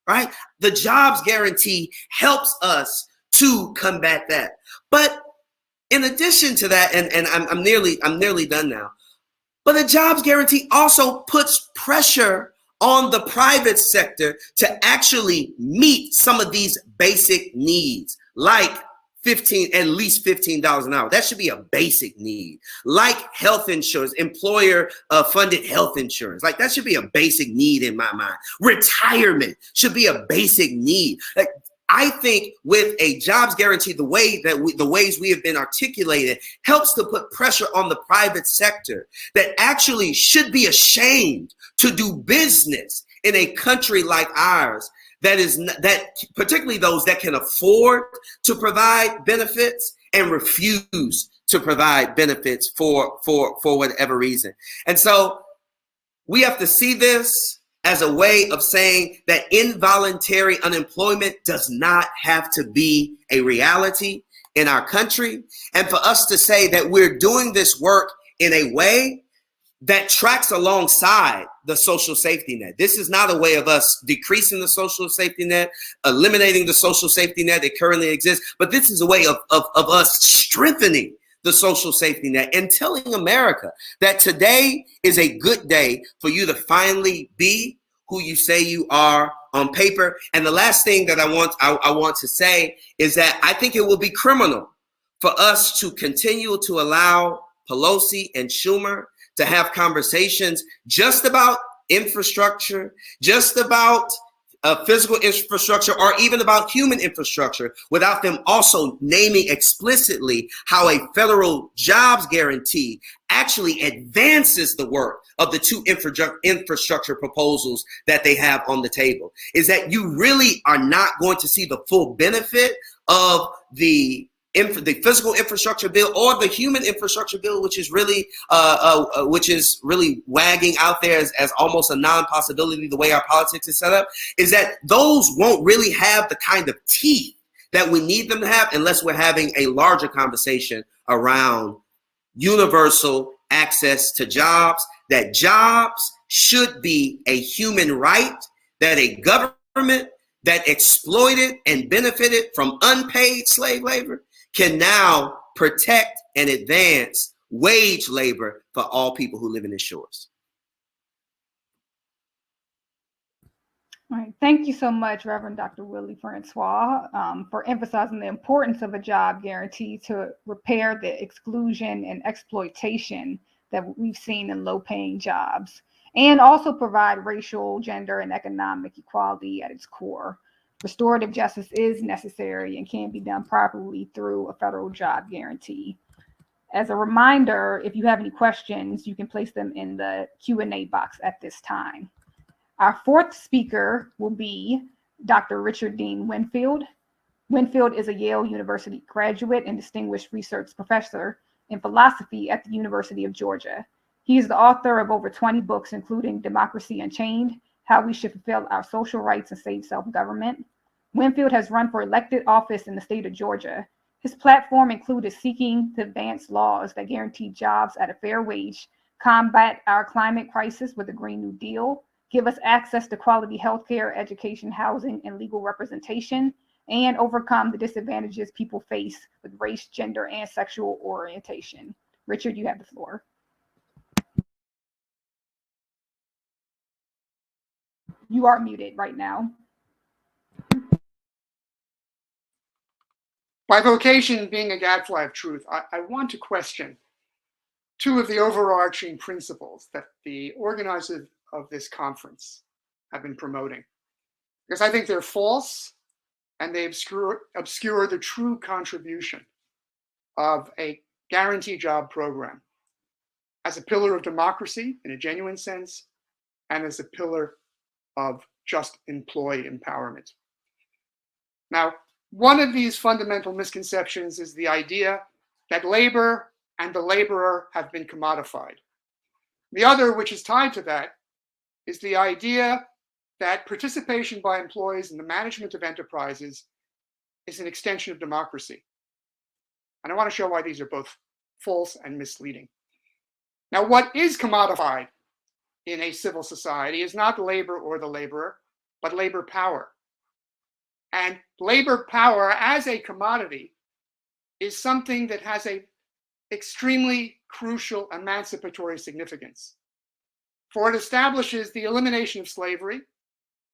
Speaker 4: right? The jobs guarantee helps us to combat that. But in addition to that, and I'm nearly done now, but the jobs guarantee also puts pressure on the private sector to actually meet some of these basic needs, like at least $15 an hour. That should be a basic need. Like health insurance, employer funded health insurance. Like that should be a basic need in my mind. Retirement should be a basic need. Like, I think with a jobs guarantee, the ways we have been articulated helps to put pressure on the private sector that actually should be ashamed to do business in a country like ours that particularly those that can afford to provide benefits and refuse to provide benefits for whatever reason. And so we have to see this as a way of saying that involuntary unemployment does not have to be a reality in our country. And for us to say that we're doing this work in a way that tracks alongside the social safety net. This is not a way of us decreasing the social safety net, eliminating the social safety net that currently exists, but this is a way of us strengthening the social safety net and telling America that today is a good day for you to finally be who you say you are on paper. And the last thing that I want to say is that I think it will be criminal for us to continue to allow Pelosi and Schumer to have conversations just about infrastructure, just about physical infrastructure, or even about human infrastructure, without them also naming explicitly how a federal jobs guarantee actually advances the work of the two infrastructure proposals that they have on the table. Is that you really are not going to see the full benefit of the physical infrastructure bill or the human infrastructure bill, which is really wagging out there as almost a non-possibility the way our politics is set up, is that those won't really have the kind of teeth that we need them to have unless we're having a larger conversation around universal access to jobs, that jobs should be a human right, that a government that exploited and benefited from unpaid slave labor can now protect and advance wage labor for all people who live in its shores.
Speaker 1: All right. Thank you so much, Reverend Dr. Willie Francois, for emphasizing the importance of a job guarantee to repair the exclusion and exploitation that we've seen in low-paying jobs. and also provide racial, gender, and economic equality at its core. Restorative justice is necessary and can be done properly through a federal job guarantee. As a reminder, if you have any questions, you can place them in the Q&A box at this time. Our fourth speaker will be Dr. Richard Dien Winfield. Winfield is a Yale University graduate and distinguished research professor in philosophy at the University of Georgia. He is the author of over 20 books, including Democracy Unchained, How We Should Fulfill Our Social Rights and Save Self-Government. Winfield has run for elected office in the state of Georgia. His platform included seeking to advance laws that guarantee jobs at a fair wage, combat our climate crisis with a Green New Deal, give us access to quality healthcare, education, housing, and legal representation, and overcome the disadvantages people face with race, gender, and sexual orientation. Richard, you have the floor. You are muted right now.
Speaker 5: By vocation being a gadfly of truth, I want to question two of the overarching principles that the organizers of this conference have been promoting, because I think they're false and they obscure the true contribution of a guaranteed job program as a pillar of democracy in a genuine sense and as a pillar of just employee empowerment. Now, one of these fundamental misconceptions is the idea that labor and the laborer have been commodified. The other, which is tied to that, is the idea that participation by employees in the management of enterprises is an extension of democracy. And I want to show why these are both false and misleading. Now, what is commodified in a civil society is not labor or the laborer, but labor power. And labor power as a commodity is something that has an extremely crucial emancipatory significance. For it establishes the elimination of slavery,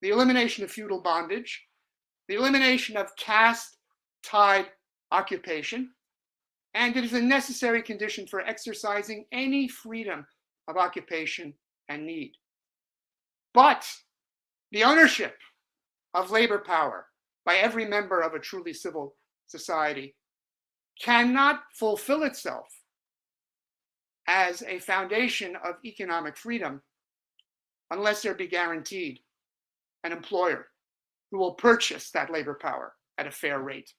Speaker 5: the elimination of feudal bondage, the elimination of caste-tied occupation, and it is a necessary condition for exercising any freedom of occupation and need. But the ownership of labor power by every member of a truly civil society cannot fulfill itself as a foundation of economic freedom unless there be guaranteed an employer who will purchase that labor power at a fair rate.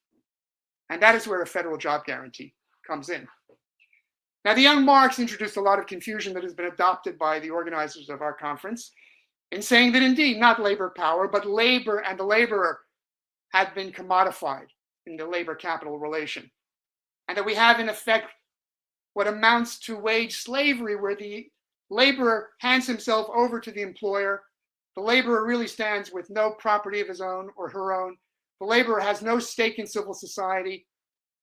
Speaker 5: And that is where a federal job guarantee comes in. Now, the young Marx introduced a lot of confusion that has been adopted by the organizers of our conference in saying that indeed not labor power, but labor and the laborer had been commodified in the labor capital relation. And that we have in effect what amounts to wage slavery, where the laborer hands himself over to the employer. The laborer really stands with no property of his own or her own. The laborer has no stake in civil society.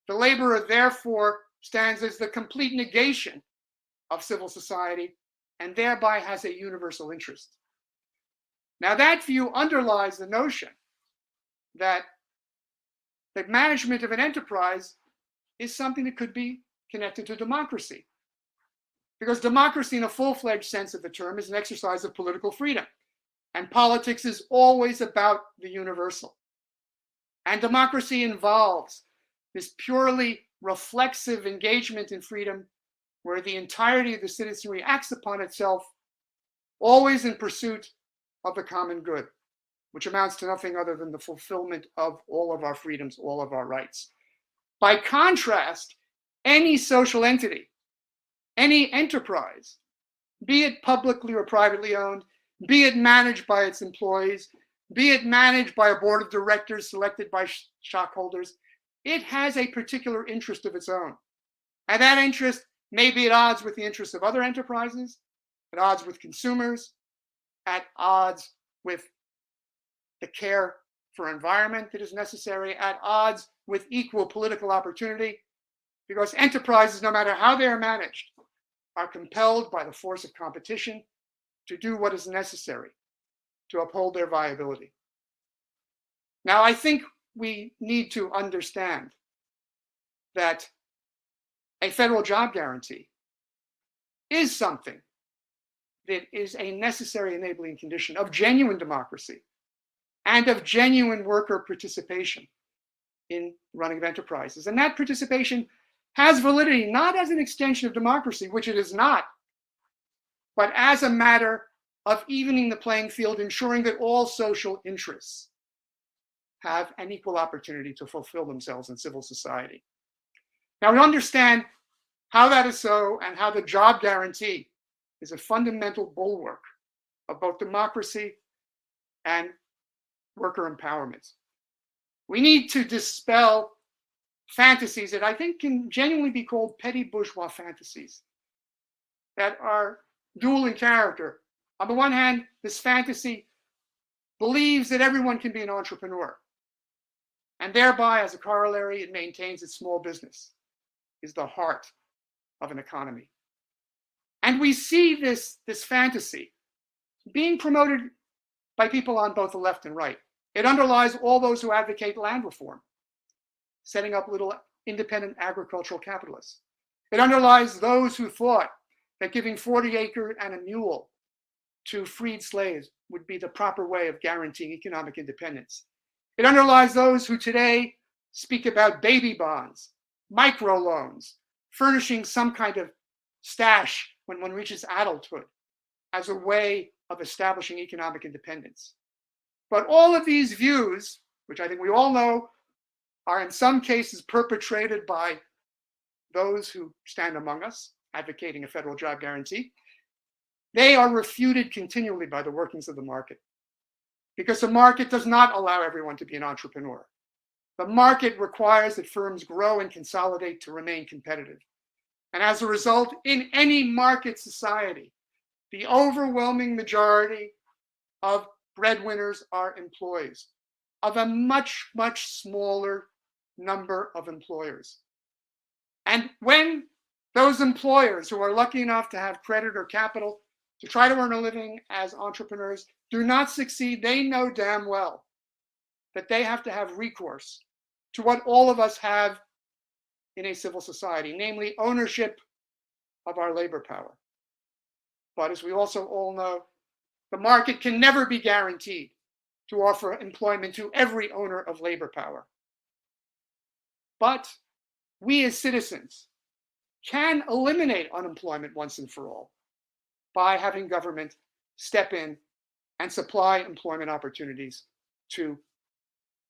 Speaker 5: The laborer therefore stands as the complete negation of civil society and thereby has a universal interest. Now, that view underlies the notion that the management of an enterprise is something that could be connected to democracy. Because democracy in a full-fledged sense of the term is an exercise of political freedom. And politics is always about the universal. And democracy involves this purely reflexive engagement in freedom where the entirety of the citizenry acts upon itself, always in pursuit of the common good, which amounts to nothing other than the fulfillment of all of our freedoms, all of our rights. By contrast, any social entity, any enterprise, be it publicly or privately owned, be it managed by its employees, be it managed by a board of directors selected by stockholders, it has a particular interest of its own. And that interest may be at odds with the interests of other enterprises, at odds with consumers, at odds with the care for environment that is necessary, at odds with equal political opportunity, because enterprises, no matter how they are managed, are compelled by the force of competition to do what is necessary to uphold their viability. Now, I think we need to understand that a federal job guarantee is something that is a necessary enabling condition of genuine democracy and of genuine worker participation in running of enterprises. And that participation has validity, not as an extension of democracy, which it is not, but as a matter of evening the playing field, ensuring that all social interests have an equal opportunity to fulfill themselves in civil society. Now, we understand how that is so and how the job guarantee is a fundamental bulwark of both democracy and worker empowerment. We need to dispel fantasies that I think can genuinely be called petty bourgeois fantasies that are dual in character. On the one hand, this fantasy believes that everyone can be an entrepreneur, and thereby, as a corollary, it maintains its small business is the heart of an economy. And we see this fantasy being promoted by people on both the left and right. It underlies all those who advocate land reform, setting up little independent agricultural capitalists. It underlies those who thought that giving 40 acres and a mule to freed slaves would be the proper way of guaranteeing economic independence. It underlies those who today speak about baby bonds, microloans, furnishing some kind of stash when one reaches adulthood as a way of establishing economic independence. But all of these views, which I think we all know are in some cases perpetrated by those who stand among us, advocating a federal job guarantee, they are refuted continually by the workings of the market. Because the market does not allow everyone to be an entrepreneur. The market requires that firms grow and consolidate to remain competitive. And as a result, in any market society, the overwhelming majority of breadwinners are employees of a much, much smaller number of employers. And when those employers who are lucky enough to have credit or capital to try to earn a living as entrepreneurs do not succeed, they know damn well that they have to have recourse to what all of us have in a civil society, namely ownership of our labor power. But as we also all know, the market can never be guaranteed to offer employment to every owner of labor power. But we as citizens can eliminate unemployment once and for all by having government step in and supply employment opportunities to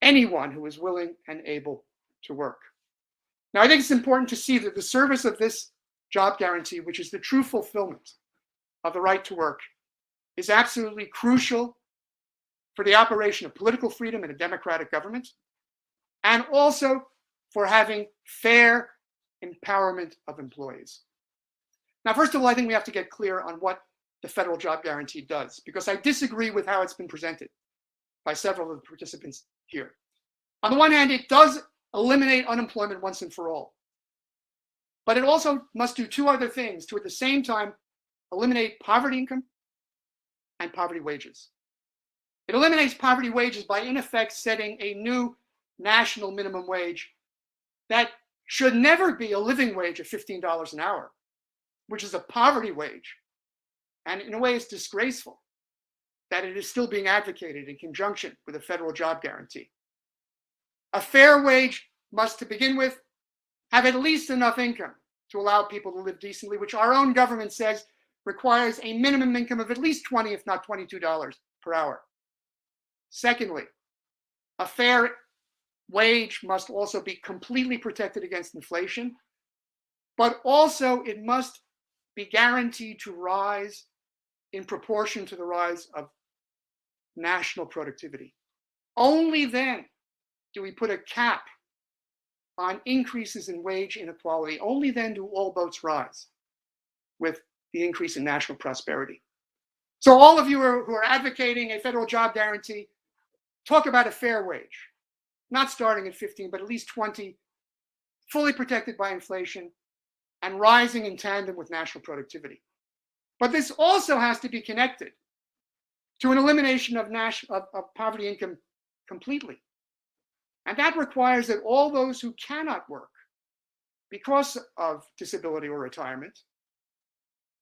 Speaker 5: anyone who is willing and able to work. Now, I think it's important to see that the service of this job guarantee, which is the true fulfillment of the right to work, is absolutely crucial for the operation of political freedom in a democratic government, and also for having fair empowerment of employees. Now, first of all, I think we have to get clear on what the federal job guarantee does, because I disagree with how it's been presented by several of the participants here. On the one hand, it does eliminate unemployment once and for all, but it also must do two other things to at the same time eliminate poverty income and poverty wages. It eliminates poverty wages by, in effect, setting a new national minimum wage that should never be a living wage of $15 an hour, which is a poverty wage. And in a way, it's disgraceful that it is still being advocated in conjunction with a federal job guarantee. A fair wage must, to begin with, have at least enough income to allow people to live decently, which our own government says requires a minimum income of at least $20, if not $22 per hour. Secondly, a fair wage must also be completely protected against inflation, but also it must be guaranteed to rise in proportion to the rise of national productivity. Only then do we put a cap on increases in wage inequality. Only then do all boats rise with the increase in national prosperity. So all of you who are advocating a federal job guarantee, talk about a fair wage, not starting at 15, but at least 20, fully protected by inflation and rising in tandem with national productivity. But this also has to be connected to an elimination of poverty income completely. And that requires that all those who cannot work because of disability or retirement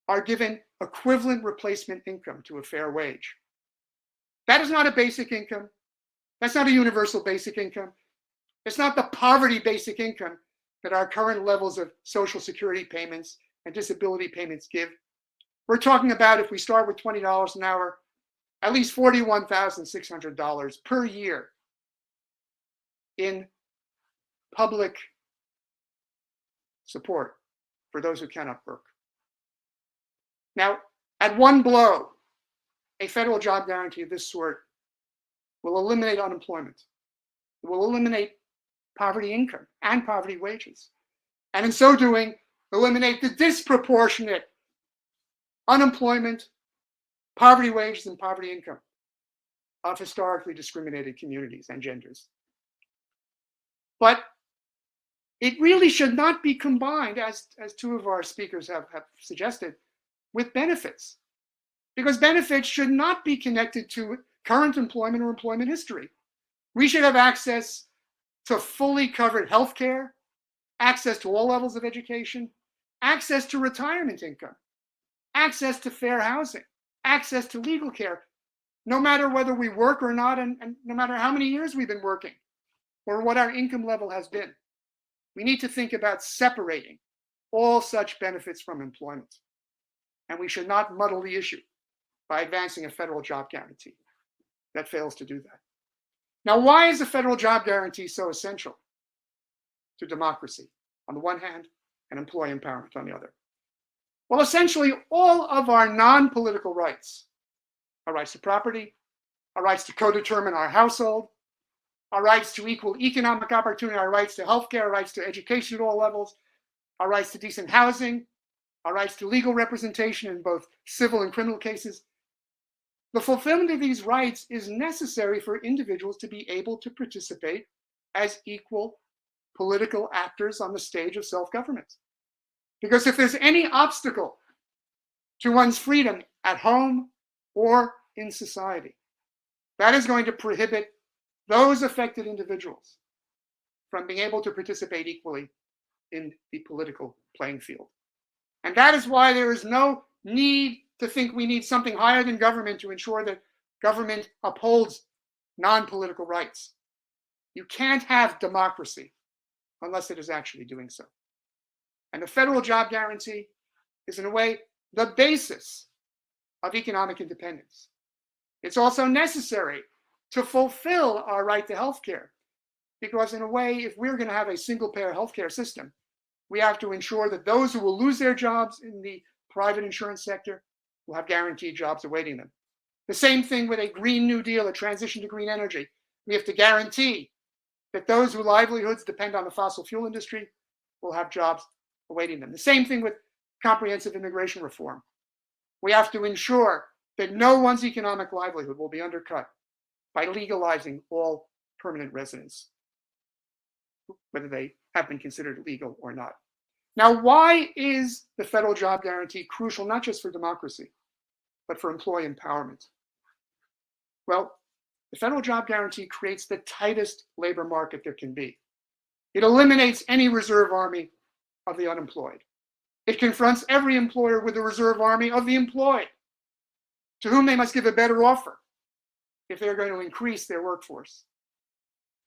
Speaker 5: are given equivalent replacement income to a fair wage. That is not a basic income. That's not a universal basic income. It's not the poverty basic income that our current levels of Social Security payments and disability payments give. We're talking about, if we start with $20 an hour, at least $41,600 per year in public support for those who cannot work. Now, at one blow, a federal job guarantee of this sort will eliminate unemployment. It will eliminate poverty income and poverty wages. And in so doing, eliminate the disproportionate unemployment, poverty wages, and poverty income of historically discriminated communities and genders. But it really should not be combined, as two of our speakers have suggested, with benefits. Because benefits should not be connected to current employment or employment history. We should have access to fully covered health care, access to all levels of education, access to retirement income, access to fair housing, access to legal care, no matter whether we work or not, and no matter how many years we've been working or what our income level has been. We need to think about separating all such benefits from employment. And we should not muddle the issue by advancing a federal job guarantee that fails to do that. Now, why is a federal job guarantee so essential to democracy on the one hand and employee empowerment on the other? Well, essentially, all of our non-political rights, our rights to property, our rights to co-determine our household, our rights to equal economic opportunity, our rights to healthcare, our rights to education at all levels, our rights to decent housing, our rights to legal representation in both civil and criminal cases. The fulfillment of these rights is necessary for individuals to be able to participate as equal political actors on the stage of self-government. Because if there's any obstacle to one's freedom at home or in society, that is going to prohibit those affected individuals from being able to participate equally in the political playing field. And that is why there is no need to think we need something higher than government to ensure that government upholds non-political rights. You can't have democracy unless it is actually doing so. And the federal job guarantee is, in a way, the basis of economic independence. It's also necessary to fulfill our right to health care, because in a way, if we're going to have a single-payer healthcare system, we have to ensure that those who will lose their jobs in the private insurance sector will have guaranteed jobs awaiting them. The same thing with a Green New Deal, a transition to green energy. We have to guarantee that those whose livelihoods depend on the fossil fuel industry will have jobs awaiting them. The same thing with comprehensive immigration reform. We have to ensure that no one's economic livelihood will be undercut by legalizing all permanent residents, whether they have been considered legal or not. Now, why is the federal job guarantee crucial, not just for democracy, but for employee empowerment? Well, the federal job guarantee creates the tightest labor market there can be. It eliminates any reserve army of the unemployed. It confronts every employer with a reserve army of the employed, to whom they must give a better offer if they're going to increase their workforce.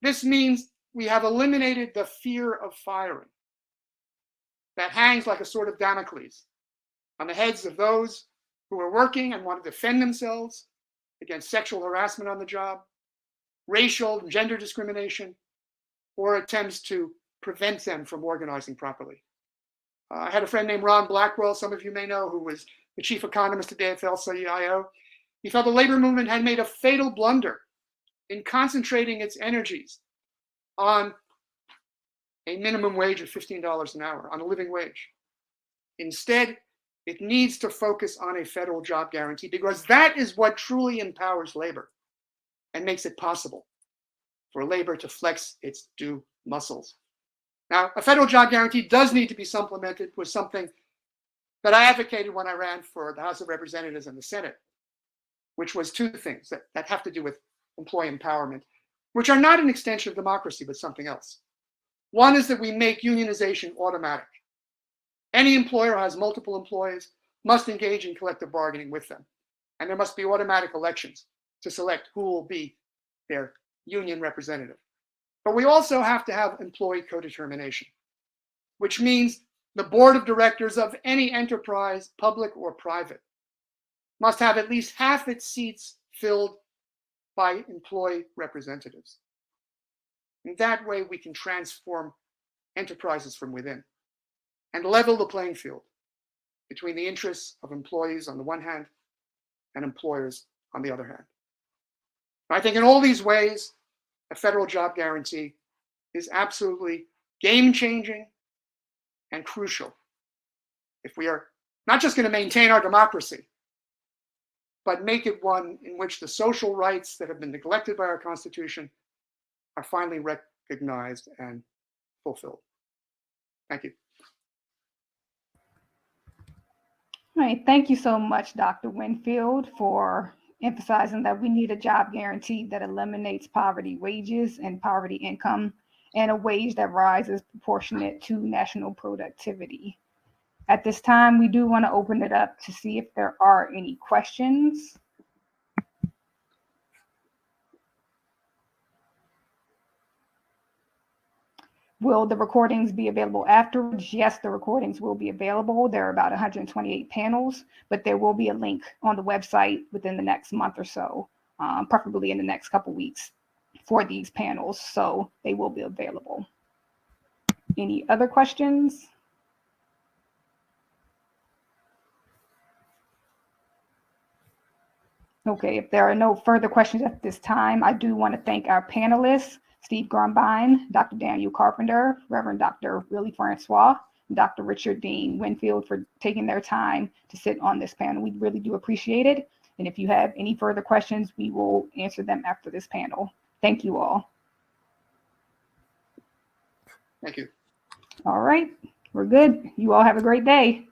Speaker 5: This means we have eliminated the fear of firing that hangs like a sword of Damocles on the heads of those who are working and want to defend themselves against sexual harassment on the job, racial and gender discrimination, or attempts to prevent them from organizing properly. I had a friend named Ron Blackwell, some of you may know, who was the chief economist at the AFL-CIO. He felt the labor movement had made a fatal blunder in concentrating its energies on a minimum wage of $15 an hour, on a living wage. Instead, it needs to focus on a federal job guarantee, because that is what truly empowers labor and makes it possible for labor to flex its due muscles. Now, a federal job guarantee does need to be supplemented with something that I advocated when I ran for the House of Representatives and the Senate, which was two things that have to do with employee empowerment, which are not an extension of democracy, but something else. One is that we make unionization automatic. Any employer who has multiple employees must engage in collective bargaining with them. And there must be automatic elections to select who will be their union representative. But we also have to have employee co-determination, which means the board of directors of any enterprise, public or private, must have at least half its seats filled by employee representatives. In that way, we can transform enterprises from within and level the playing field between the interests of employees on the one hand and employers on the other hand. I think in all these ways, a federal job guarantee is absolutely game-changing and crucial if we are not just going to maintain our democracy, but make it one in which the social rights that have been neglected by our Constitution are finally recognized and fulfilled. Thank you.
Speaker 1: All right, thank you so much, Dr. Winfield, for emphasizing that we need a job guarantee that eliminates poverty wages and poverty income, and a wage that rises proportionate to national productivity. At this time, we do want to open it up to see if there are any questions. Will the recordings be available afterwards? Yes, the recordings will be available. There are about 128 panels, but there will be a link on the website within the next month or so, preferably in the next couple weeks for these panels, so they will be available. Any other questions? Okay, if there are no further questions at this time, I do want to thank our panelists, Steve Grumbine, Dr. Daniel Carpenter, Reverend Dr. Willie Francois, and Dr. Richard Dien Winfield for taking their time to sit on this panel. We really do appreciate it. And if you have any further questions, we will answer them after this panel. Thank you all.
Speaker 5: Thank you.
Speaker 1: All right, we're good. You all have a great day.